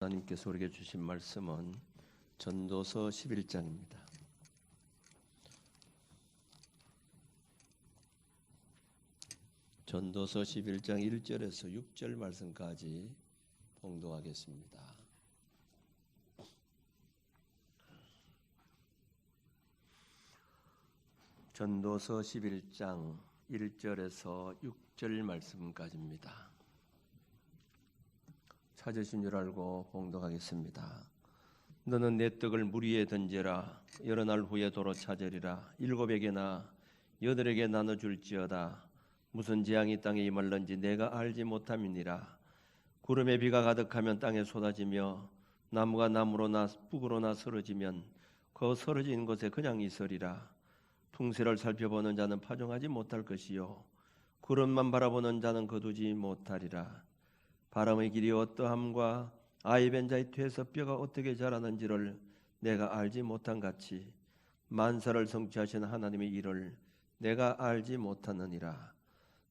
하나님께서 우리에게 주신 말씀은 전도서 11장입니다. 전도서 11장 1절에서 6절 말씀까지 봉독하겠습니다. 전도서 11장 1절에서 6절 말씀까지입니다. 찾으신 줄 알고 봉독하겠습니다. 너는 내 떡을 물 위에 던지라. 여러 날 후에 도로 찾으리라. 7에게나 8에게 나눠줄지어다. 무슨 재앙이 땅에 임할런지 내가 알지 못함이니라. 구름에 비가 가득하면 땅에 쏟아지며 나무가 나무로나 북으로나 쓰러지면 그 쓰러진 곳에 그냥 있으리라. 풍세를 살펴보는 자는 파종하지 못할 것이요 구름만 바라보는 자는 거두지 못하리라. 바람의 길이 어떠함과 아이 벤 자의 퇴에서 뼈가 어떻게 자라는지를 내가 알지 못한 같이 만사를 성취하신 하나님의 일을 내가 알지 못하느니라.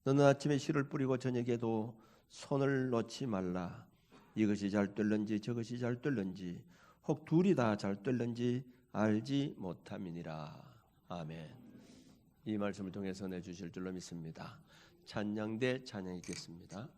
너는 아침에 씨를 뿌리고 저녁에도 손을 놓지 말라. 이것이 잘 될는지 저것이 잘 될는지 혹 둘이 다 잘 될는지 알지 못함이니라. 아멘. 이 말씀을 통해서 내주실 줄로 믿습니다. 찬양대 찬양 있겠습니다.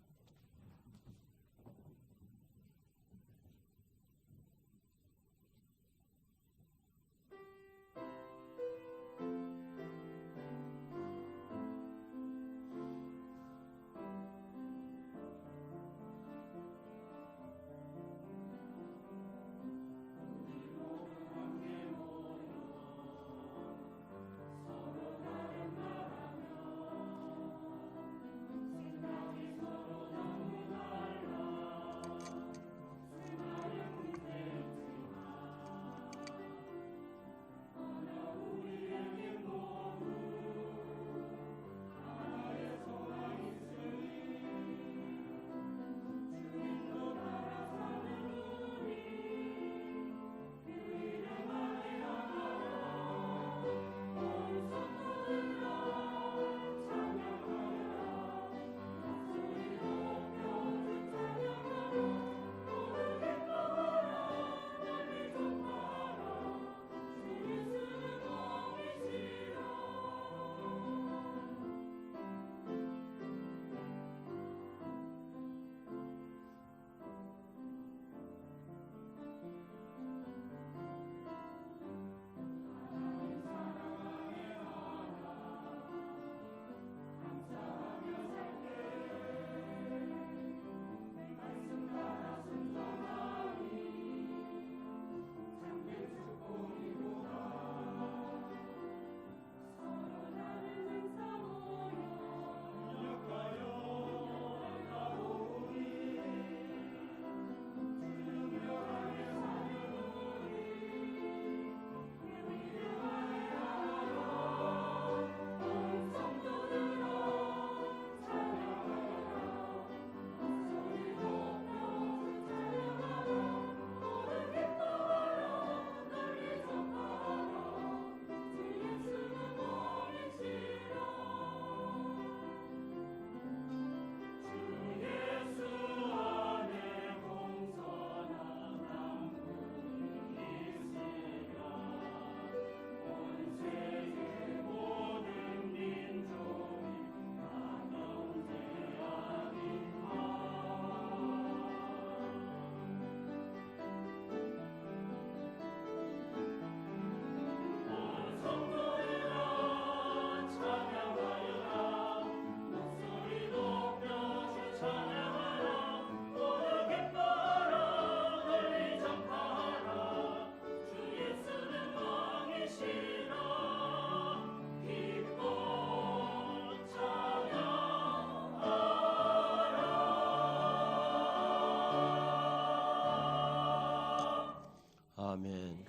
아멘.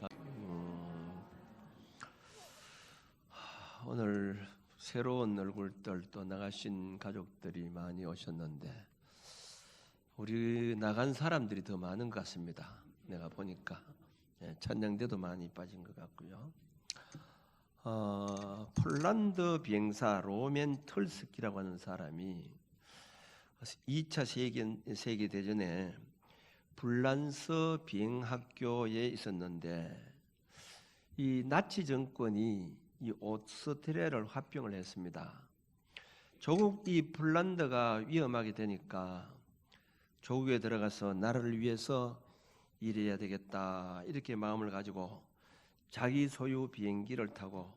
오늘 새로운 얼굴들 또 나가신 가족들이 많이 오셨는데 우리 나간 사람들이 더 많은 것 같습니다. 내가 보니까 찬양대도 많이 빠진 것 같고요. 폴란드 비행사 로멘 털스키라고 하는 사람이 2차 세계대전에 불란서 비행학교에 있었는데 이 나치 정권이 이 오스트리아를 합병을 했습니다. 조국 이 폴란드가 위험하게 되니까 조국에 들어가서 나라를 위해서 일해야 되겠다 이렇게 마음을 가지고 자기 소유 비행기를 타고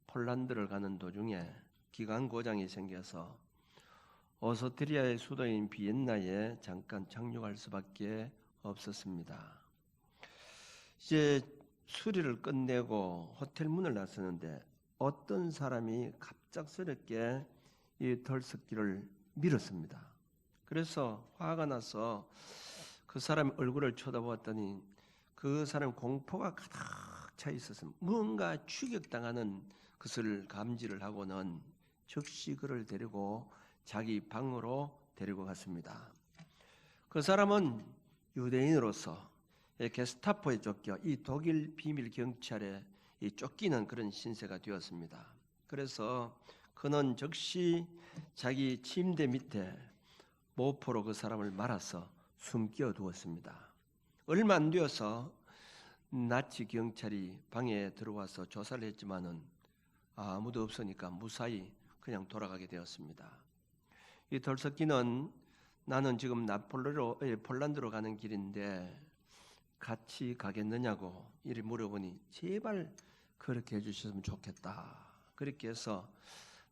폴란드를 가는 도중에 기관 고장이 생겨서 오스트리아의 수도인 비엔나에 잠깐 착륙할 수밖에 없었습니다. 이제 수리를 끝내고 호텔 문을 나서는데 어떤 사람이 갑작스럽게 이 덜썩기를 밀었습니다. 그래서 화가 나서 그 사람 얼굴을 쳐다보았더니 그 사람 공포가 가득 차 있었습니다. 무언가 추격당하는 것을 감지를 하고는 즉시 그를 데리고 자기 방으로 데리고 갔습니다. 그 사람은 유대인으로서 게스타포에 쫓겨 이 독일 비밀 경찰에 쫓기는 그런 신세가 되었습니다. 그래서 그는 즉시 자기 침대 밑에 모포로 그 사람을 말아서 숨겨 두었습니다. 얼마 안 되어서 나치 경찰이 방에 들어와서 조사를 했지만은 아무도 없으니까 무사히 그냥 돌아가게 되었습니다. 이 덜썩기는 나는 지금 폴란드로 가는 길인데 같이 가겠느냐고 이리 물어보니 제발 그렇게 해주셨으면 좋겠다. 그렇게 해서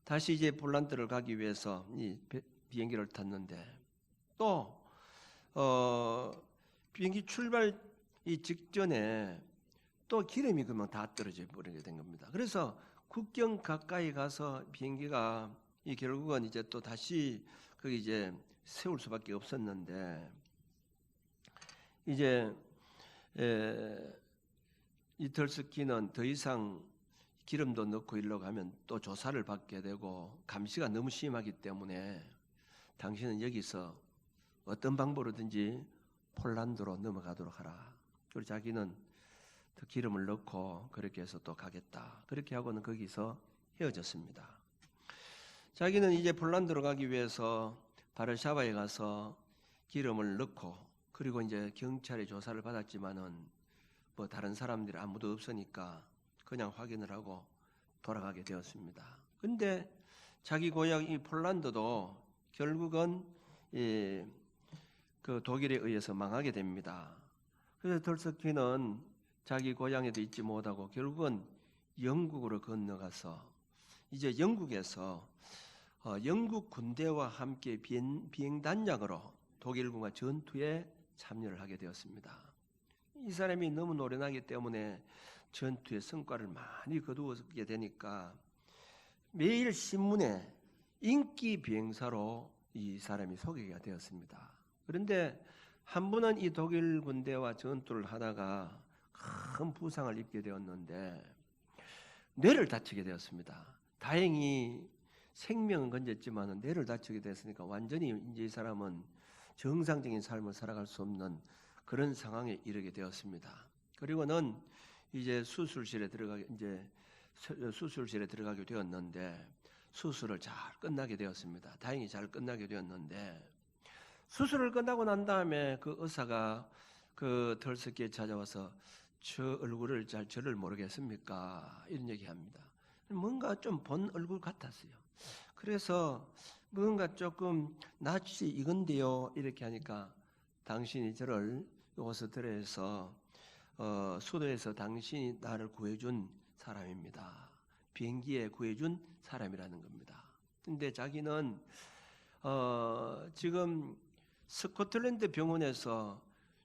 다시 이제 폴란드를 가기 위해서 이 비행기를 탔는데 또 비행기 출발 이 직전에 또 기름이 그만 다 떨어져 버리게 된 겁니다. 그래서 국경 가까이 가서 비행기가 결국은 이제 또 다시 거기 이제 세울 수밖에 없었는데 이제 이 덜스키는 더 이상 기름도 넣고 일로 가면 또 조사를 받게 되고 감시가 너무 심하기 때문에 당신은 여기서 어떤 방법으로든지 폴란드로 넘어가도록 하라. 그리고 자기는 더 기름을 넣고 그렇게 해서 또 가겠다. 그렇게 하고는 거기서 헤어졌습니다. 자기는 이제 폴란드로 가기 위해서 바르샤바에 가서 기름을 넣고 그리고 이제 경찰의 조사를 받았지만은 뭐 다른 사람들이 아무도 없으니까 그냥 확인을 하고 돌아가게 되었습니다. 근데 자기 고향 이 폴란드도 결국은 그 독일에 의해서 망하게 됩니다. 그래서 덜스키는 자기 고향에도 있지 못하고 결국은 영국으로 건너가서 이제 영국에서 영국 군대와 함께 비행단장으로 독일군과 전투에 참여를 하게 되었습니다. 이 사람이 너무 노련하기 때문에 전투의 성과를 많이 거두게 되니까 매일 신문에 인기 비행사로 이 사람이 소개가 되었습니다. 그런데 한 번은 이 독일 군대와 전투를 하다가 큰 부상을 입게 되었는데 뇌를 다치게 되었습니다. 다행히 생명은 건졌지만 뇌를 다치게 됐으니까 완전히 이제 이 사람은 정상적인 삶을 살아갈 수 없는 그런 상황에 이르게 되었습니다. 그리고는 이제 수술실에 들어가게 되었는데 수술을 잘 끝나게 되었습니다. 다행히 잘 끝나게 되었는데 수술을 끝나고 난 다음에 그 의사가 그 덜스키에 찾아와서 저 얼굴을 잘 저를 모르겠습니까? 이런 얘기합니다. 뭔가 좀 본 얼굴 같았어요. 그래서 뭔가 조금 낯이 이건데요 이렇게 하니까 당신이 저를 오스트리아에서 수도에서 당신이 나를 구해준 사람입니다. 비행기에 구해준 사람이라는 겁니다. 근데 자기는 지금 스코틀랜드 병원에서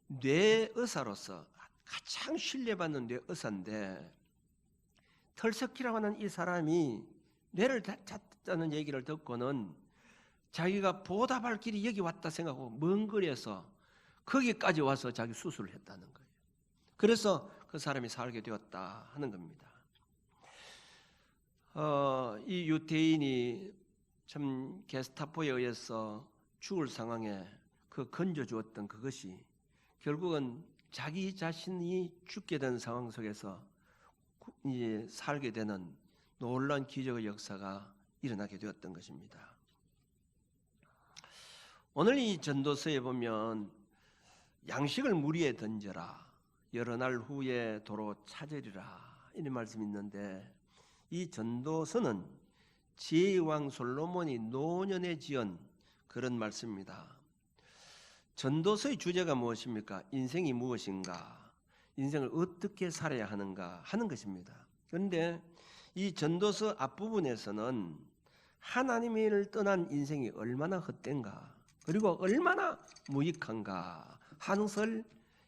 뇌의사로서 가장 신뢰받는 뇌의사인데 털스키라고 하는 이 사람이 뇌를 다쳤다는 얘기를 듣고는 자기가 보답할 길이 여기 왔다 생각하고 먼 거리에서 거기까지 와서 자기 수술을 했다는 거예요. 그래서 그 사람이 살게 되었다 하는 겁니다. 이 유태인이 참 게스타포에 의해서 죽을 상황에 그 건져주었던 그것이 결국은 자기 자신이 죽게 된 상황 속에서 이제 살게 되는 놀라운 기적의 역사가 일어나게 되었던 것입니다. 오늘 이 전도서에 보면 양식을 무리에 던져라. 여러 날 후에 도로 찾으리라. 이런 말씀이 있는데, 이 전도서는 지혜의 왕 솔로몬이 노년에 지은 그런 말씀입니다. 전도서의 주제가 무엇입니까? 인생이 무엇인가? 인생을 어떻게 살아야 하는가 하는 것입니다. 그런데 이 전도서 앞부분에서는 하나님을 떠난 인생이 얼마나 헛된가, 그리고 얼마나 무익한가 하는 것을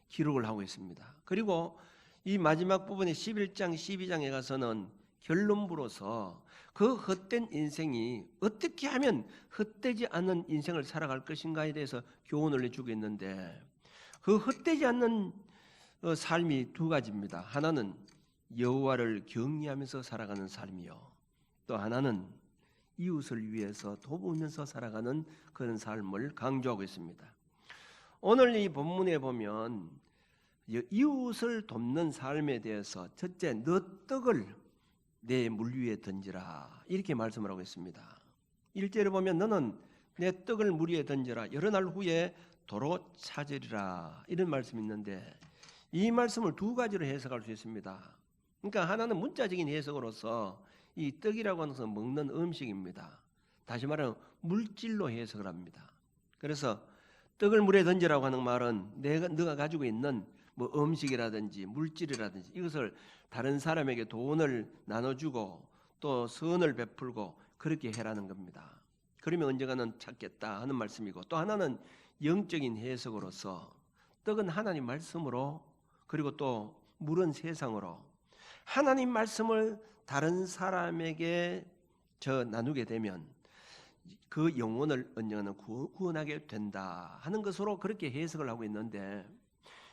기록을 하고 있습니다. 그리고 이 마지막 부분의 11장, 12장에 가서는 결론부로서 그 헛된 인생이 어떻게 하면 헛되지 않는 인생을 살아갈 것인가에 대해서 교훈을 내주고 있는데, 그 헛되지 않는 삶이 두 가지입니다. 하나는 여호와를 경외하면서 살아가는 삶이요, 또 하나는 이웃을 위해서 도우면서 살아가는 그런 삶을 강조하고 있습니다. 오늘 이 본문에 보면 이웃을 돕는 삶에 대해서 첫째, 너 떡을 내 물 위에 던지라, 이렇게 말씀을 하고 있습니다. 1절에 보면 너는 내 떡을 물 위에 던져라, 여러 날 후에 도로 찾으리라, 이런 말씀이 있는데, 이 말씀을 두 가지로 해석할 수 있습니다. 그러니까 하나는 문자적인 해석으로서 이 떡이라고 하는 것은 먹는 음식입니다. 다시 말하면 물질로 해석을 합니다. 그래서 떡을 물에 던지라고 하는 말은 너가 가지고 있는 뭐 음식이라든지 물질이라든지 이것을 다른 사람에게 돈을 나눠주고 또 선을 베풀고 그렇게 해라는 겁니다. 그러면 언젠가는 찾겠다 하는 말씀이고, 또 하나는 영적인 해석으로서 떡은 하나님 말씀으로, 그리고 또 물은 세상으로, 하나님 말씀을 다른 사람에게 나누게 되면 그 영혼을 언젠가는 구원하게 된다 하는 것으로 그렇게 해석을 하고 있는데,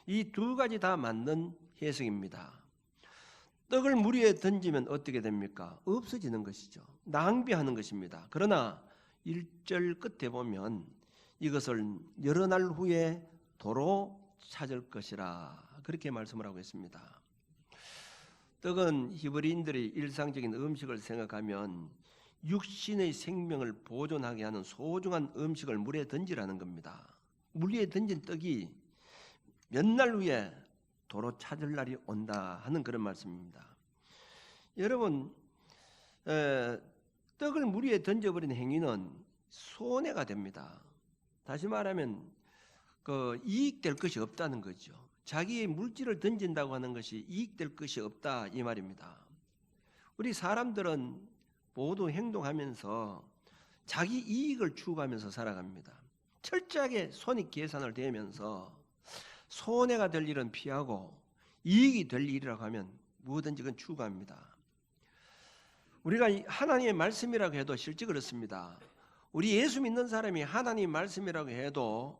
이 두 가지 다 맞는 해석입니다. 떡을 물 위에 던지면 어떻게 됩니까? 없어지는 것이죠. 낭비하는 것입니다. 그러나 1절 끝에 보면 이것을 여러 날 후에 도로 찾을 것이라, 그렇게 말씀을 하고 있습니다. 떡은 히브리인들의 일상적인 음식을 생각하면 육신의 생명을 보존하게 하는 소중한 음식을 물에 던지라는 겁니다. 물 위에 던진 떡이 몇 날 후에 도로 찾을 날이 온다 하는 그런 말씀입니다. 여러분, 떡을 물 위에 던져버린 행위는 손해가 됩니다. 다시 말하면 이익될 것이 없다는 거죠. 자기의 물질을 던진다고 하는 것이 이익될 것이 없다, 이 말입니다. 우리 사람들은 모두 행동하면서 자기 이익을 추구하면서 살아갑니다. 철저하게 손익 계산을 대면서 손해가 될 일은 피하고 이익이 될 일이라고 하면 무엇든지 그건 추구합니다. 우리가 하나님의 말씀이라고 해도 실제 그렇습니다. 우리 예수 믿는 사람이 하나님 말씀이라고 해도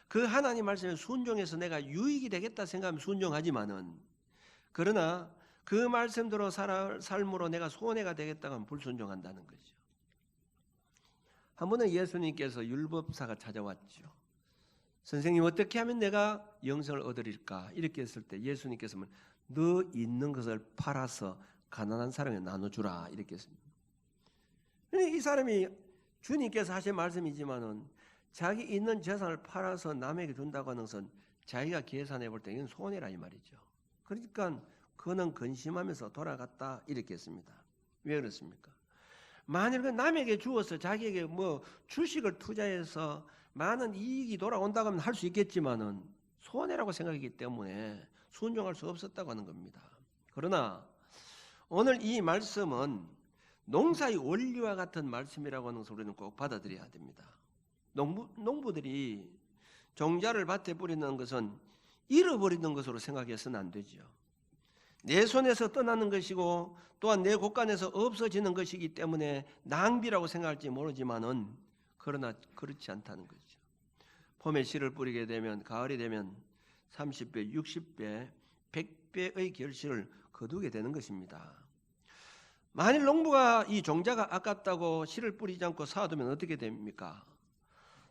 그 하나님 말씀에 순종해서 내가 유익이 되겠다 생각하면 순종하지만은, 그러나 그 말씀대로 삶으로 내가 손해가 되겠다고 하면 불순종한다는 거죠. 한 번은 예수님께서 율법사가 찾아왔죠. 선생님, 어떻게 하면 내가 영생을 얻으릴까? 이렇게 했을 때 예수님께서 너 있는 것을 팔아서 가난한 사람에 나눠주라, 이렇게 했습니다. 이 사람이 주님께서 하신 말씀이지만은 자기 있는 재산을 팔아서 남에게 준다고 하는 것은 자기가 계산해 볼 때 이건 손해라, 이 말이죠. 그러니까 그는 근심하면서 돌아갔다, 이렇게 했습니다. 왜 그렇습니까? 만일 그 남에게 주어서 자기에게 뭐 주식을 투자해서 많은 이익이 돌아온다고 하면 할 수 있겠지만은 손해라고 생각하기 때문에 순종할 수 없었다고 하는 겁니다. 그러나 오늘 이 말씀은 농사의 원리와 같은 말씀이라고 하는 것을 우리는 꼭 받아들여야 됩니다. 농부들이 종자를 밭에 뿌리는 것은 잃어버리는 것으로 생각해서는 안 되죠. 내 손에서 떠나는 것이고 또한 내 곳간에서 없어지는 것이기 때문에 낭비라고 생각할지 모르지만은, 그러나 그렇지 않다는 거죠. 봄에 씨를 뿌리게 되면 가을이 되면 30배, 60배, 100배의 결실을 거두게 되는 것입니다. 만일 농부가 이 종자가 아깝다고 씨를 뿌리지 않고 사두면 어떻게 됩니까?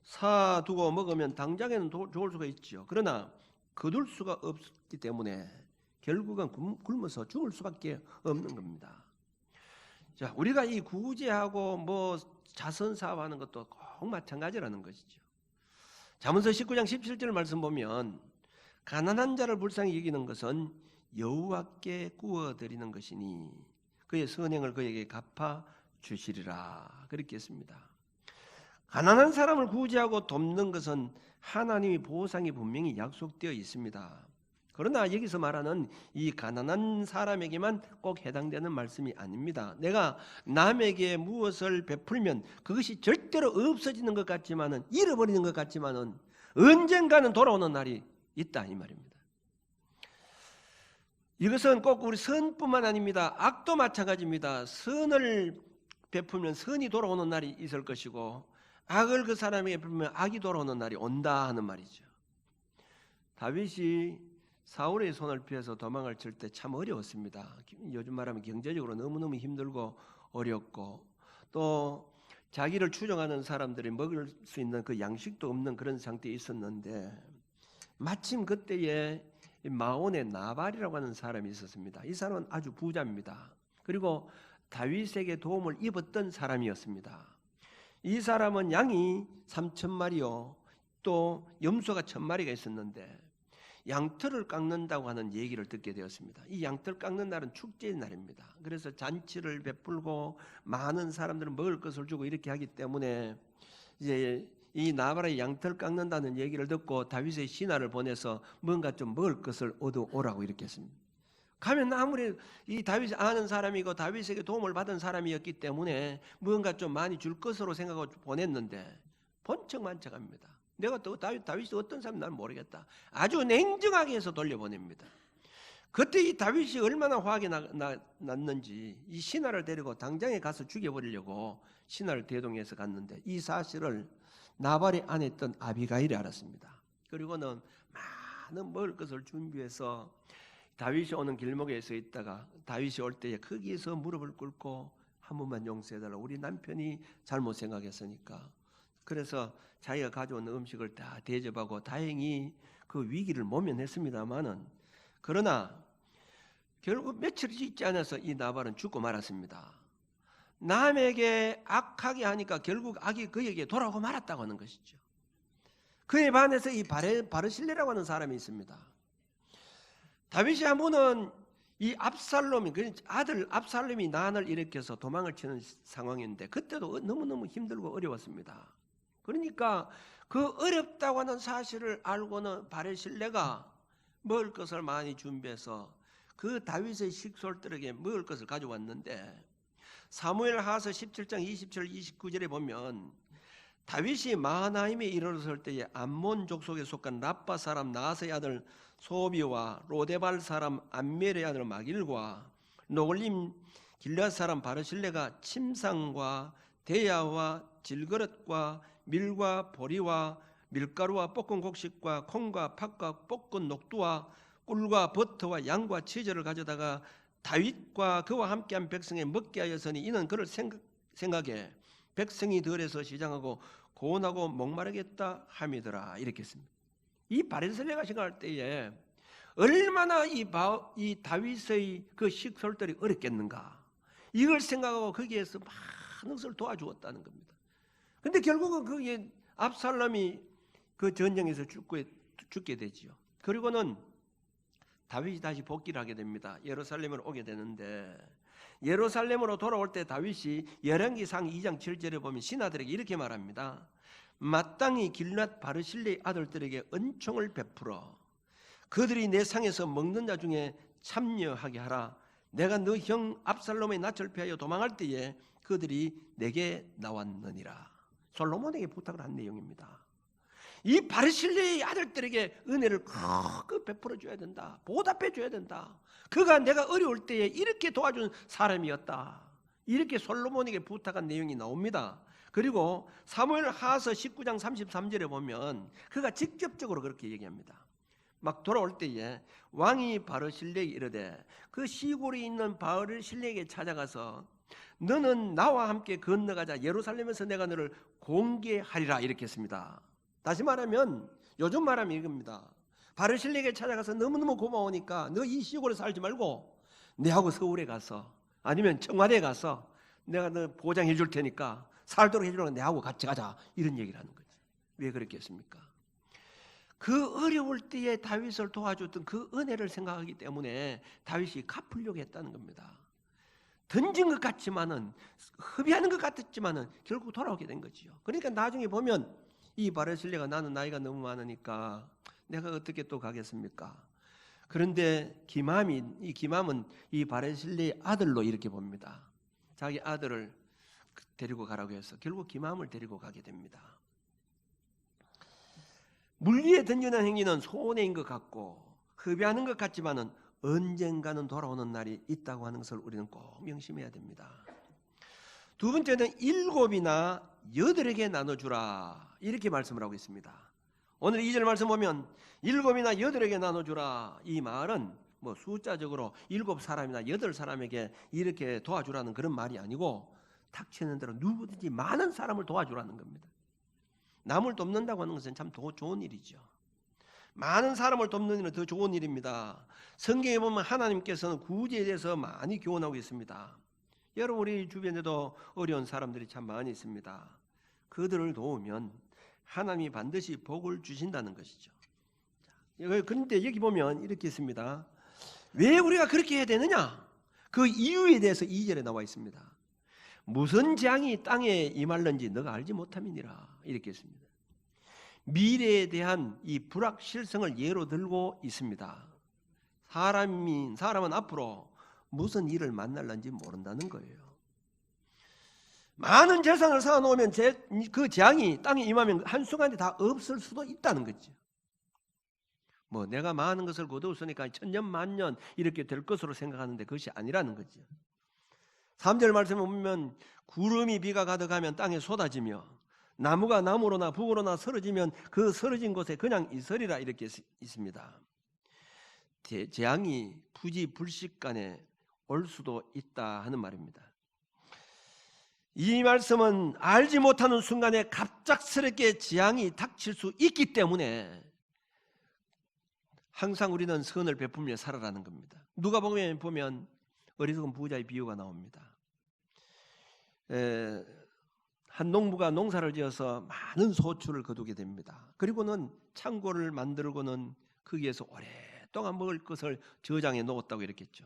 사두고 먹으면 당장에는 좋을 수가 있죠. 그러나 거둘 수가 없기 때문에 결국은 굶어서 죽을 수밖에 없는 겁니다. 자, 우리가 이 구제하고 뭐 자선 사업하는 것도 꼭 마찬가지라는 것이죠. 잠언서 19장 17절 말씀 보면 가난한 자를 불쌍히 여기는 것은 여호와께 구워드리는 것이니 그의 선행을 그에게 갚아 주시리라. 그렇게 했습니다. 가난한 사람을 구제하고 돕는 것은 하나님의 보상이 분명히 약속되어 있습니다. 그러나 여기서 말하는 이 가난한 사람에게만 꼭 해당되는 말씀이 아닙니다. 내가 남에게 무엇을 베풀면 그것이 절대로 없어지는 것 같지만은, 잃어버리는 것 같지만은 언젠가는 돌아오는 날이 있다 이 말입니다. 이것은 꼭 우리 선뿐만 아닙니다. 악도 마찬가지입니다. 선을 베풀면 선이 돌아오는 날이 있을 것이고, 악을 그 사람에게 베풀면 악이 돌아오는 날이 온다 하는 말이죠. 다윗이 사울의 손을 피해서 도망을 칠 때 참 어려웠습니다. 요즘 말하면 경제적으로 너무너무 힘들고 어렵고, 또 자기를 추종하는 사람들이 먹을 수 있는 그 양식도 없는 그런 상태에 있었는데, 마침 그때에 마온의 나발이라고 하는 사람이 있었습니다. 이 사람은 아주 부자입니다. 그리고 다윗에게 도움을 입었던 사람이었습니다. 이 사람은 양이 3,000마리요 또 염소가 1,000마리가 있었는데 양털을 깎는다고 하는 얘기를 듣게 되었습니다. 이 양털 깎는 날은 축제의 날입니다. 그래서 잔치를 베풀고 많은 사람들은 먹을 것을 주고 이렇게 하기 때문에 이제 이 나발의 양털 깎는다는 얘기를 듣고 다윗의 신하를 보내서 뭔가 좀 먹을 것을 얻어오라고 이렇게 했습니다. 가면 아무리 이 다윗이 아는 사람이고 다윗에게 도움을 받은 사람이었기 때문에 뭔가 좀 많이 줄 것으로 생각하고 보냈는데 번쩍만쩍합니다. 내가 또 다윗이 어떤 사람인지 나는 모르겠다. 아주 냉정하게 해서 돌려보냅니다. 그때 이 다윗이 얼마나 화가 났는지 이 신하를 데리고 당장에 가서 죽여버리려고 신하를 대동해서 갔는데 이 사실을 나발의 아내 있던 아비가일이 알았습니다. 그리고는 많은 먹을 것을 준비해서 다윗이 오는 길목에 서 있다가 다윗이 올 때에 거기에서 무릎을 꿇고 한 번만 용서해달라. 우리 남편이 잘못 생각했으니까. 그래서 자기가 가져온 음식을 다 대접하고 다행히 그 위기를 모면했습니다마는, 그러나 결국 며칠이 있지 않아서 이 나발은 죽고 말았습니다. 남에게 악하게 하니까 결국 악이 그에게 돌아오고 말았다고 하는 것이죠. 그에 반해서 이 바르실레라고 하는 사람이 있습니다. 다윗이 한 번은 이 압살롬이, 아들 압살롬이 난을 일으켜서 도망을 치는 상황인데 그때도 너무너무 힘들고 어려웠습니다. 그러니까 그 어렵다고 하는 사실을 알고는 바르실레가 먹을 것을 많이 준비해서 그 다윗의 식솔들에게 먹을 것을 가져왔는데, 사무엘하서 17장 27, 29절에 보면 다윗이 마하나임에 이르렀을 때에 암몬 족속에 속한 라빠 사람 나아스의 아들 소비와 로데발 사람 암멜의 아들 마길과 노글림 길앗 사람 바르실레가 침상과 대야와 질그릇과 밀과 보리와 밀가루와 볶은 곡식과 콩과 팥과 볶은 녹두와 꿀과 버터와 양과 치즈를 가져다가 다윗과 그와 함께한 백성에 먹게 하였으니 이는 그를 생각에 백성이 덜해서 시장하고 고온하고 목마르겠다 함이더라. 이렇게 했습니다. 이 바르실레가 생각할 때에 얼마나 이 다윗의 그 식솔들이 어렵겠는가, 이걸 생각하고 거기에서 많은 것을 도와주었다는 겁니다. 근데 결국은 그게 압살롬이 그 전쟁에서 죽게 되지요. 그리고는 다윗이 다시 복귀를 하게 됩니다. 예루살렘으로 오게 되는데, 예루살렘으로 돌아올 때 다윗이 열왕기상 2장 7절에 보면 신하들에게 이렇게 말합니다. 마땅히 길랏 바르실레의 아들들에게 은총을 베풀어 그들이 내 상에서 먹는 자 중에 참여하게 하라. 내가 너 형 압살롬의 낯을 피하여 도망할 때에 그들이 내게 나왔느니라. 솔로몬에게 부탁을 한 내용입니다. 이 바르실레의 아들들에게 은혜를 그 베풀어 줘야 된다. 보답해 줘야 된다. 그가 내가 어려울 때에 이렇게 도와준 사람이었다. 이렇게 솔로몬에게 부탁한 내용이 나옵니다. 그리고 사무엘하서 19장 33절에 보면 그가 직접적으로 그렇게 얘기합니다. 막 돌아올 때에 왕이 바르실레에게 이르되 그 시골에 있는 바르실레에게 찾아가서 너는 나와 함께 건너가자. 예루살렘에서 내가 너를 공개하리라. 이렇게 했습니다. 다시 말하면 요즘 말하면 이겁니다. 바르실레에게 찾아가서 너무너무 고마우니까 너 이 시골에 살지 말고 내하고 서울에 가서 아니면 청와대에 가서 내가 너 보장해 줄 테니까 살도록 해주려고 내하고 같이 가자. 이런 얘기를 하는 거지. 왜 그렇게 했습니까? 그 어려울 때에 다윗을 도와줬던 그 은혜를 생각하기 때문에 다윗이 갚으려고 했다는 겁니다. 던진 것 같지만은, 허비하는 것 같았지만은 결국 돌아오게 된 거지요. 그러니까 나중에 보면 이 바르실레가 나는 나이가 너무 많으니까 내가 어떻게 또 가겠습니까? 그런데 기맘은 이 바르실레의 아들로 이렇게 봅니다. 자기 아들을 데리고 가라고 해서 결국 기맘을 데리고 가게 됩니다. 물리에 던지는 행위는 손해인 것 같고 허비하는 것 같지만은 언젠가는 돌아오는 날이 있다고 하는 것을 우리는 꼭 명심해야 됩니다. 두 번째는 7이나 8에게 나눠주라 이렇게 말씀을 하고 있습니다. 오늘 2절 말씀 보면 7이나 8에게 나눠주라, 이 말은 뭐 숫자적으로 7사람이나 8사람에게 이렇게 도와주라는 그런 말이 아니고 닥치는 대로 누구든지 많은 사람을 도와주라는 겁니다. 남을 돕는다고 하는 것은 참 좋은 일이죠. 많은 사람을 돕는 일은 더 좋은 일입니다. 성경에 보면 하나님께서는 구제에 대해서 많이 교훈하고 있습니다. 여러분, 우리 주변에도 어려운 사람들이 참 많이 있습니다. 그들을 도우면 하나님이 반드시 복을 주신다는 것이죠. 그런데 여기 보면 이렇게 있습니다. 왜 우리가 그렇게 해야 되느냐? 그 이유에 대해서 2절에 나와 있습니다. 무슨 재앙이 땅에 임할는지 너가 알지 못함이니라 이렇게 했습니다. 미래에 대한 이 불확실성을 예로 들고 있습니다. 사람은 앞으로 무슨 일을 만날는지 모른다는 거예요. 많은 재산을 쌓아놓으면 그 재앙이 땅에 임하면 한순간에 다 없을 수도 있다는 거죠. 뭐 내가 많은 것을 거두었으니까 천년 만년 이렇게 될 것으로 생각하는데 그것이 아니라는 거죠. 3절 말씀에 보면 구름이 비가 가득하면 땅에 쏟아지며 나무가 나무로나 북으로나 쓰러지면 그 쓰러진 곳에 그냥 있으리라 이렇게 있습니다. 재앙이 부지불식간에 올 수도 있다 하는 말입니다. 이 말씀은 알지 못하는 순간에 갑작스럽게 재앙이 닥칠 수 있기 때문에 항상 우리는 선을 베풀며 살아라는 겁니다. 누가복음에 보면 어리석은 부자의 비유가 나옵니다. 한 농부가 농사를 지어서 많은 소출을 거두게 됩니다. 그리고는 창고를 만들고는 거기에서 오랫동안 먹을 것을 저장해 놓았다고 이렇게 했죠.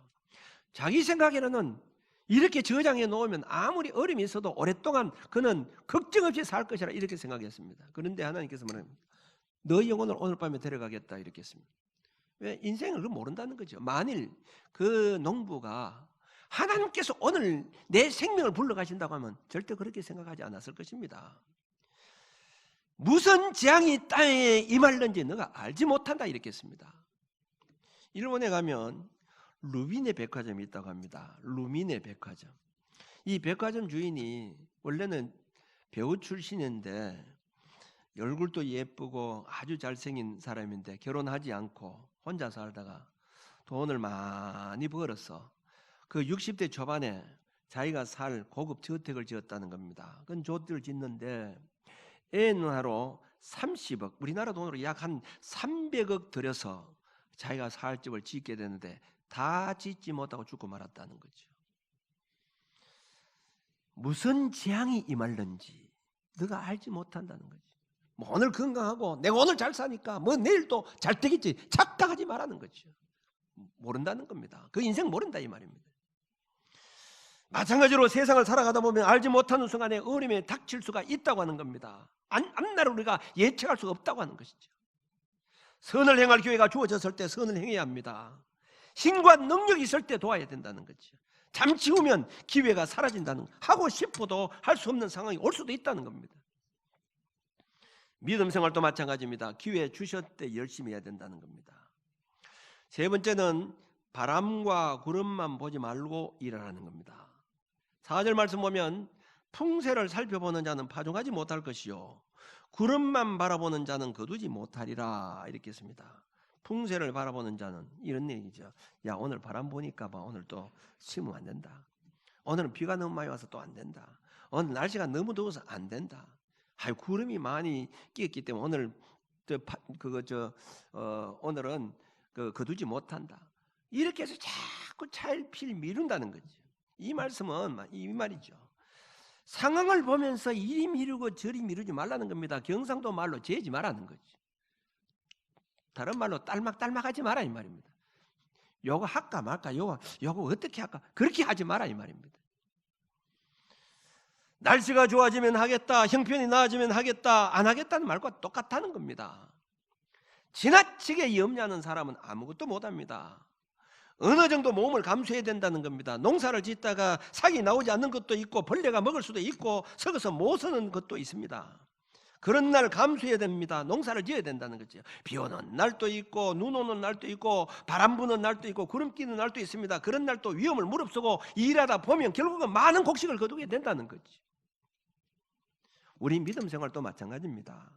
자기 생각에는 이렇게 저장해 놓으면 아무리 어려움이 있어도 오랫동안 그는 걱정 없이 살 것이라 이렇게 생각했습니다. 그런데 하나님께서 말합니다. 너 영혼을 오늘 밤에 데려가겠다 이렇게 했습니다. 왜? 인생을 모른다는 거죠. 만일 그 농부가 하나님께서 오늘 내 생명을 불러가신다고 하면 절대 그렇게 생각하지 않았을 것입니다. 무슨 재앙이 땅에 임할는지 너가 알지 못한다 이렇게 했습니다. 일본에 가면 루미네 백화점이 있다고 합니다. 루미네 백화점. 이 백화점 주인이 원래는 배우 출신인데 얼굴도 예쁘고 아주 잘생긴 사람인데 결혼하지 않고 혼자 살다가 돈을 많이 벌어서 그 60대 초반에 자기가 살 고급 저택을 지었다는 겁니다. 그건 저택을 짓는데 엔화로 30억, 우리나라 돈으로 약 한 300억 들여서 자기가 살 집을 짓게 되는데 다 짓지 못하고 죽고 말았다는 거죠. 무슨 재앙이 임할는지 너가 알지 못한다는 거지. 뭐 오늘 건강하고 내가 오늘 잘 사니까 뭐 내일 또 잘 되겠지 착각하지 말라는 거죠. 모른다는 겁니다. 그 인생 모른다 이 말입니다. 마찬가지로 세상을 살아가다 보면 알지 못하는 순간에 어려움에 닥칠 수가 있다고 하는 겁니다. 앞날을 우리가 예측할 수가 없다고 하는 것이죠. 선을 행할 기회가 주어졌을 때 선을 행해야 합니다. 힘과 능력이 있을 때 도와야 된다는 거죠. 잠시 후면 기회가 사라진다는, 하고 싶어도 할 수 없는 상황이 올 수도 있다는 겁니다. 믿음 생활도 마찬가지입니다. 기회 주셨을 때 열심히 해야 된다는 겁니다. 세 번째는 바람과 구름만 보지 말고 일하라는 겁니다. 4절 말씀 보면 풍세를 살펴보는 자는 파종하지 못할 것이요 구름만 바라보는 자는 거두지 못하리라 이렇게 했습니다. 풍세를 바라보는 자는 이런 얘기죠. 야, 오늘 바람 보니까 오늘 또 심으면 안 된다. 오늘은 비가 너무 많이 와서 또 안 된다. 오늘 날씨가 너무 더워서 안 된다. 구름이 많이 끼었기 때문에 오늘 오늘은 거두지 못한다. 이렇게 해서 자꾸 차일피일 미룬다는 거죠. 이 말씀은 이 말이죠. 상황을 보면서 이리 미루고 저리 미루지 말라는 겁니다. 경상도 말로 재지 말라는 거죠. 다른 말로 딸막딸막하지 마라 이 말입니다. 요거 할까 말까, 요거 어떻게 할까, 그렇게 하지 마라 이 말입니다. 날씨가 좋아지면 하겠다, 형편이 나아지면 하겠다, 안 하겠다는 말과 똑같다는 겁니다. 지나치게 염려하는 사람은 아무것도 못합니다. 어느 정도 모험을 감수해야 된다는 겁니다. 농사를 짓다가 삭이 나오지 않는 것도 있고 벌레가 먹을 수도 있고 썩어서 못 쓰는 것도 있습니다. 그런 날 감수해야 됩니다. 농사를 지어야 된다는 거죠. 비 오는 날도 있고 눈 오는 날도 있고 바람 부는 날도 있고 구름 끼는 날도 있습니다. 그런 날 또 위험을 무릅쓰고 일하다 보면 결국은 많은 곡식을 거두게 된다는 거지. 우리 믿음 생활도 마찬가지입니다.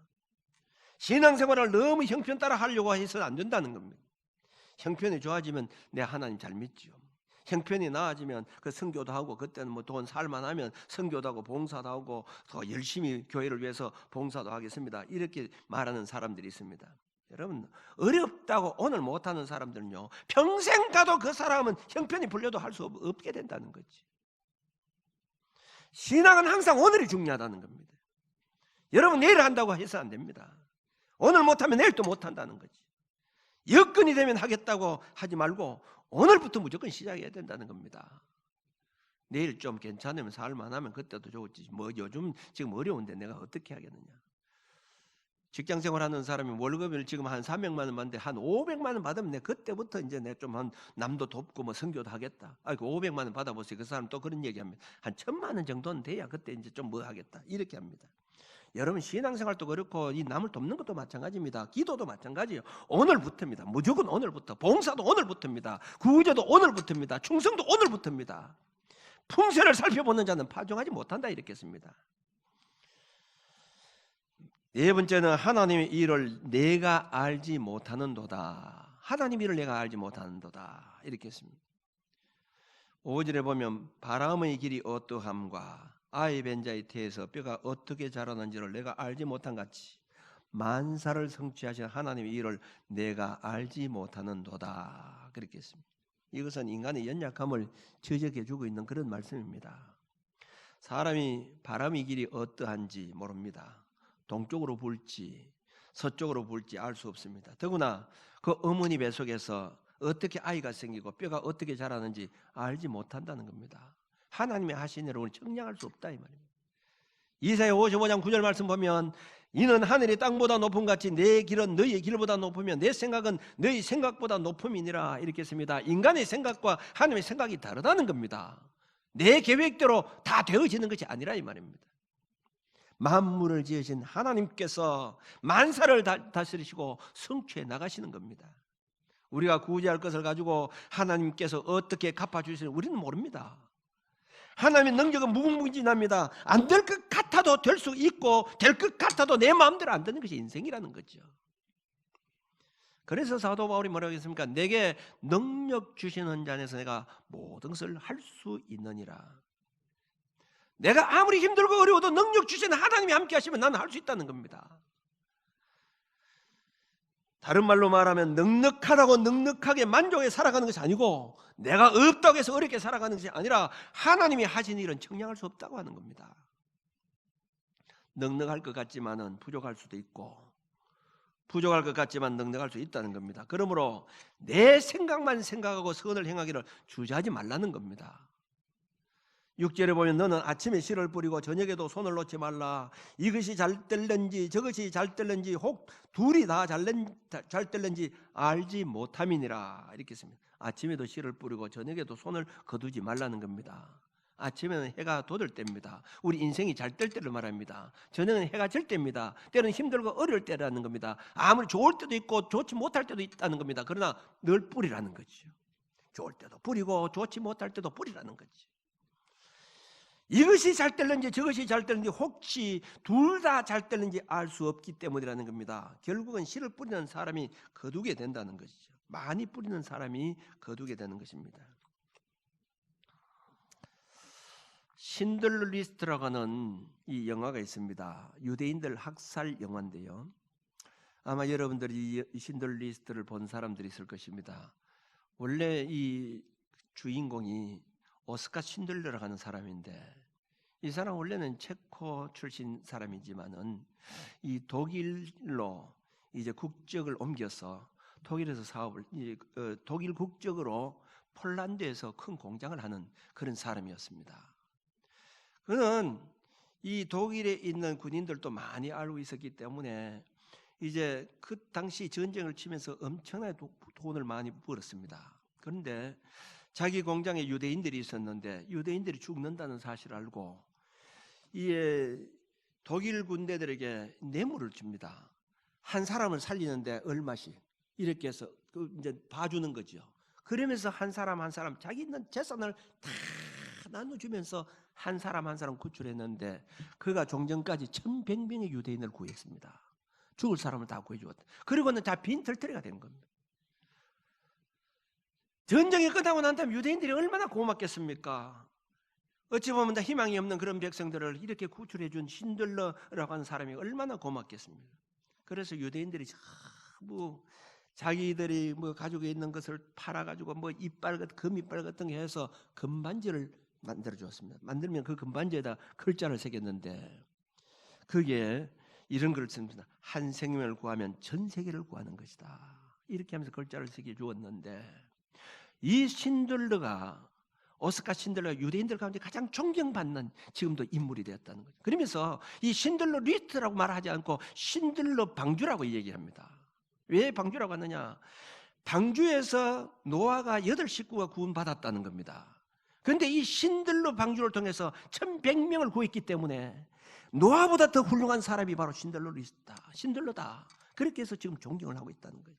신앙생활을 너무 형편 따라 하려고 해서는 안 된다는 겁니다. 형편이 좋아지면 내 하나님 잘 믿지요. 형편이 나아지면 그 선교도 하고, 그때는 뭐 돈 살만하면 선교도 하고 봉사도 하고 더 열심히 교회를 위해서 봉사도 하겠습니다. 이렇게 말하는 사람들이 있습니다. 여러분, 어렵다고 오늘 못하는 사람들은요, 평생 가도 그 사람은 형편이 불려도 할 수 없게 된다는 거지. 신앙은 항상 오늘이 중요하다는 겁니다. 여러분, 내일 한다고 해서 안 됩니다. 오늘 못하면 내일 또 못한다는 거지. 여건이 되면 하겠다고 하지 말고 오늘부터 무조건 시작해야 된다는 겁니다. 내일 좀 괜찮으면 살만하면 그때도 좋지. 뭐 요즘 지금 어려운데 내가 어떻게 하겠느냐. 직장생활하는 사람이 월급을 지금 한 300만 원 받는데 한 500만 원 받으면 내 그때부터 이제 내가 좀 한 남도 돕고 뭐 선교도 하겠다. 아이고 500만 원 받아보세요. 그 사람 또 그런 얘기합니다. 한 1000만 원 정도는 돼야 그때 이제 좀 뭐 하겠다. 이렇게 합니다. 여러분, 신앙생활도 그렇고 이 남을 돕는 것도 마찬가지입니다. 기도도 마찬가지예요. 오늘부터입니다. 무조건 오늘부터. 봉사도 오늘부터입니다. 구제도 오늘부터입니다. 충성도 오늘부터입니다. 풍세를 살펴보는 자는 파종하지 못한다 이렇게 했습니다. 네 번째는 하나님의 일을 내가 알지 못하는도다. 하나님의 일을 내가 알지 못하는도다 이렇게 했습니다. 5절에 보면 바람의 길이 어떠함과 아이 벤 자의 태에서 뼈가 어떻게 자라는지를 내가 알지 못한 같이 만사를 성취하신 하나님의 일을 내가 알지 못하는도다 그렇게 했습니다. 이것은 인간의 연약함을 지적해 주고 있는 그런 말씀입니다. 사람이 바람의 길이 어떠한지 모릅니다. 동쪽으로 불지 서쪽으로 불지 알 수 없습니다. 더구나 그 어머니 뱃속에서 어떻게 아이가 생기고 뼈가 어떻게 자라는지 알지 못한다는 겁니다. 하나님의 하신 일을 우리 측량할 수 없다 이 말입니다. 이사야 55장 9절 말씀 보면 이는 하늘이 땅보다 높음 같이 내 길은 너희의 길보다 높으며 내 생각은 너희 생각보다 높음이니라 이렇게 했습니다. 인간의 생각과 하나님의 생각이 다르다는 겁니다. 내 계획대로 다 되어지는 것이 아니라 이 말입니다. 만물을 지으신 하나님께서 만사를 다스리시고 성취해 나가시는 겁니다. 우리가 구제할 것을 가지고 하나님께서 어떻게 갚아주실지 우리는 모릅니다. 하나님의 능력은 무궁무진합니다. 안 될 것 같아도 될 수 있고 될 것 같아도 내 마음대로 안 되는 것이 인생이라는 거죠. 그래서 사도 바울이 뭐라고 했습니까? 내게 능력 주시는 자 안에서 내가 모든 것을 할 수 있느니라. 내가 아무리 힘들고 어려워도 능력 주시는 하나님이 함께 하시면 나는 할 수 있다는 겁니다. 다른 말로 말하면 넉넉하다고 넉넉하게 만족해 살아가는 것이 아니고 내가 없다고 해서 어렵게 살아가는 것이 아니라 하나님이 하신 일은 측량할 수 없다고 하는 겁니다. 넉넉할 것 같지만은 부족할 수도 있고 부족할 것 같지만 넉넉할 수 있다는 겁니다. 그러므로 내 생각만 생각하고 선을 행하기를 주저하지 말라는 겁니다. 6절에 보면 너는 아침에 씨를 뿌리고 저녁에도 손을 놓지 말라. 이것이 잘 될는지 저것이 잘 될는지 혹 둘이 다 잘 될는지 알지 못함이니라 이렇게 했습니다. 아침에도 씨를 뿌리고 저녁에도 손을 거두지 말라는 겁니다. 아침에는 해가 돋을 때입니다. 우리 인생이 잘 될 때를 말합니다. 저녁에는 해가 질 때입니다. 때는 힘들고 어려울 때라는 겁니다. 아무리 좋을 때도 있고 좋지 못할 때도 있다는 겁니다. 그러나 늘 뿌리라는 거죠. 좋을 때도 뿌리고 좋지 못할 때도 뿌리라는 거죠. 이것이 잘 될는지 저것이 잘 될는지 혹시 둘 다 잘 될는지 알 수 없기 때문이라는 겁니다. 결국은 씨를 뿌리는 사람이 거두게 된다는 것이죠. 많이 뿌리는 사람이 거두게 되는 것입니다. 신들리스트라고 하는 이 영화가 있습니다. 유대인들 학살 영화인데요. 아마 여러분들이 이 신들리스트를 본 사람들이 있을 것입니다. 원래 이 주인공이 오스카 신들러라고 하는 사람인데 이 사람 원래는 체코 출신 사람이지만은 이 독일로 이제 국적을 옮겨서 독일에서 사업을 독일 국적으로 폴란드에서 큰 공장을 하는 그런 사람이었습니다. 그는 이 독일에 있는 군인들도 많이 알고 있었기 때문에 이제 그 당시 전쟁을 치면서 엄청나게 돈을 많이 벌었습니다. 그런데 자기 공장에 유대인들이 있었는데 유대인들이 죽는다는 사실을 알고 이 독일 군대들에게 뇌물을 줍니다. 한 사람을 살리는데 얼마씩 이렇게 해서 이제 봐주는 거죠. 그러면서 한 사람 한 사람 자기 있는 재산을 다 나눠주면서 한 사람 한 사람 구출했는데 그가 종전까지 1,100명의 유대인을 구했습니다. 죽을 사람을 다 구해주었다. 그리고는 다 빈털터리가 되는 겁니다. 전쟁이 끝나고 난 다음 유대인들이 얼마나 고맙겠습니까? 어찌 보면 다 희망이 없는 그런 백성들을 이렇게 구출해준 신들러라고 하는 사람이 얼마나 고맙겠습니까? 그래서 유대인들이 전부 자기들이 가지고 있는 것을 팔아가지고 금이빨 같은 게 해서 금반지를 만들어 주었습니다. 만들면 그 금반지에다 글자를 새겼는데 그게 이런 글을 씁니다. 한 생명을 구하면 전 세계를 구하는 것이다. 이렇게 하면서 글자를 새겨 주었는데 이 신들러가 오스카 신들러가 유대인들 가운데 가장 존경받는 지금도 인물이 되었다는 거죠. 그러면서 이 신들러 리스트라고 말하지 않고 신들러 방주라고 얘기합니다. 왜 방주라고 하느냐? 방주에서 노아가 8식구가 구원받았다는 겁니다. 그런데 이 신들러 방주를 통해서 1,100명을 구했기 때문에 노아보다 더 훌륭한 사람이 바로 신들러다. 그렇게 해서 지금 존경을 하고 있다는 거죠.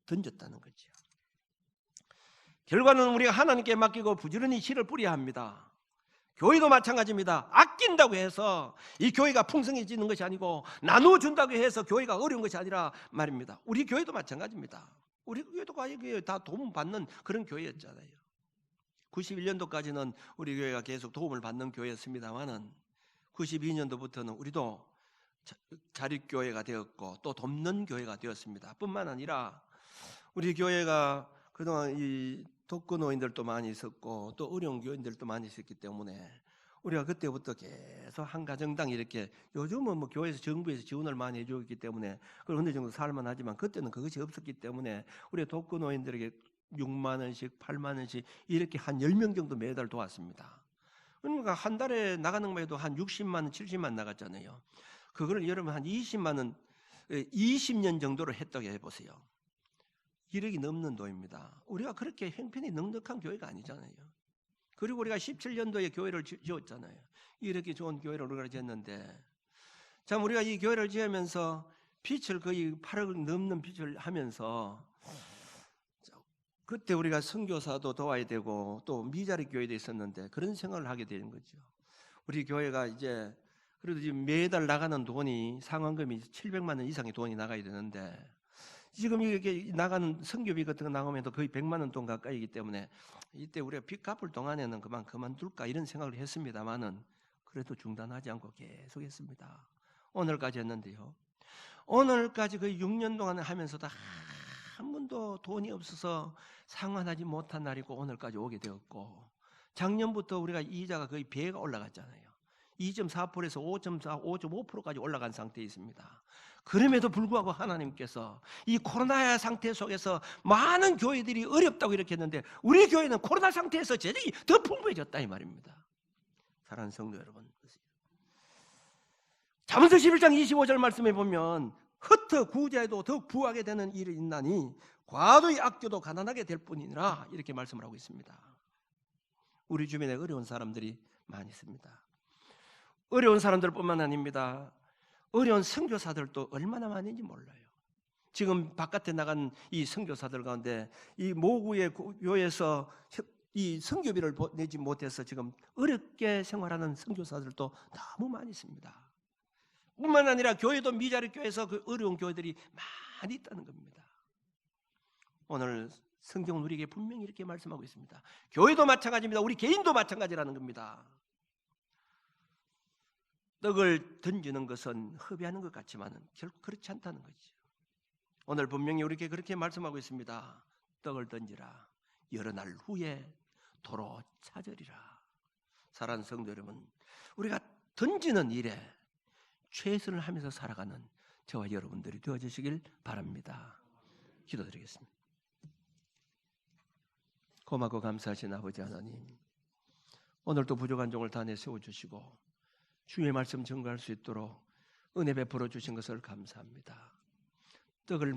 던졌다는 거죠. 결과는 우리가 하나님께 맡기고 부지런히 씨를 뿌려야 합니다. 교회도 마찬가지입니다. 아낀다고 해서 이 교회가 풍성해지는 것이 아니고 나눠준다고 해서 교회가 어려운 것이 아니라 말입니다. 우리 교회도 마찬가지입니다. 우리 교회도 거의 다 도움 받는 그런 교회였잖아요. 91년도까지는 우리 교회가 계속 도움을 받는 교회였습니다만은 92년도부터는 우리도 자립교회가 되었고 또 돕는 교회가 되었습니다. 뿐만 아니라 우리 교회가 그동안 이 독거노인들도 많이 있었고 또 어려운 교인들도 많이 있었기 때문에 우리가 그때부터 계속 한 가정당 이렇게 요즘은 교회에서 정부에서 지원을 많이 해주기 때문에 그걸 어느 정도 살만하지만 그때는 그것이 없었기 때문에 우리 독거노인들에게 6만 원씩 8만 원씩 이렇게 한 10명 정도 매달 도왔습니다. 그러니까 한 달에 나가는 것만 해도 한 60만 원 70만 원 나갔잖아요. 그거를 여러분 한 20만 원 20년 정도로 했다고 해보세요. 1억이 넘는 돈입니다. 우리가 그렇게 형편이 넉넉한 교회가 아니잖아요. 그리고 우리가 17년도에 교회를 지었잖아요. 이렇게 좋은 교회를 우리가 지었는데 참 우리가 이 교회를 지으면서 빚을 거의 8억 넘는 빚을 하면서 그때 우리가 선교사도 도와야 되고 또 미자리 교회도 있었는데 그런 생각을 하게 되는 거죠. 우리 교회가 이제 그래도 지금 매달 나가는 돈이 상환금이 700만 원 이상의 돈이 나가야 되는데 지금 이렇게 나가는 선교비 같은 거 나오면 거의 100만 원 돈 가까이기 때문에 이때 우리가 빚 갚을 동안에는 그만둘까 이런 생각을 했습니다만은 그래도 중단하지 않고 계속 했습니다. 오늘까지 했는데요. 오늘까지 거의 6년 동안 하면서도 한 번도 돈이 없어서 상환하지 못한 날이고 오늘까지 오게 되었고 작년부터 우리가 이자가 거의 배가 올라갔잖아요. 2.4%에서 5.4, 5.5%까지 올라간 상태에 있습니다. 그럼에도 불구하고 하나님께서 이 코로나 상태 속에서 많은 교회들이 어렵다고 이렇게 했는데 우리 교회는 코로나 상태에서 재정이 더 풍부해졌다 이 말입니다. 사랑하는 성도 여러분, 잠언서 11장 25절 말씀에 보면 흩어 구제해도 더욱 부하게 되는 일이 있나니 과도히 아껴도 가난하게 될 뿐이니라 이렇게 말씀을 하고 있습니다. 우리 주변에 어려운 사람들이 많이 있습니다. 어려운 사람들뿐만 아닙니다. 어려운 선교사들도 얼마나 많은지 몰라요. 지금 바깥에 나간 이 선교사들 가운데 이 모구의 교회에서 이 선교비를 내지 못해서 지금 어렵게 생활하는 선교사들도 너무 많이 있습니다. 뿐만 아니라 교회도 미자리 교회에서 그 어려운 교회들이 많이 있다는 겁니다. 오늘 성경은 우리에게 분명히 이렇게 말씀하고 있습니다. 교회도 마찬가지입니다. 우리 개인도 마찬가지라는 겁니다. 떡을 던지는 것은 허비하는 것 같지만 결코 그렇지 않다는 거죠. 오늘 분명히 우리에게 그렇게 말씀하고 있습니다. 떡을 던지라. 여러 날 후에 도로 찾으리라. 사랑하는 성도 여러분, 우리가 던지는 일에 최선을 하면서 살아가는 저와 여러분들이 되어주시길 바랍니다. 기도드리겠습니다. 고맙고 감사하신 아버지 하나님, 오늘도 부족한 종을 다 내세워주시고 주의 말씀 증거할 수 있도록 은혜 베풀어 주신 것을 감사합니다. 떡을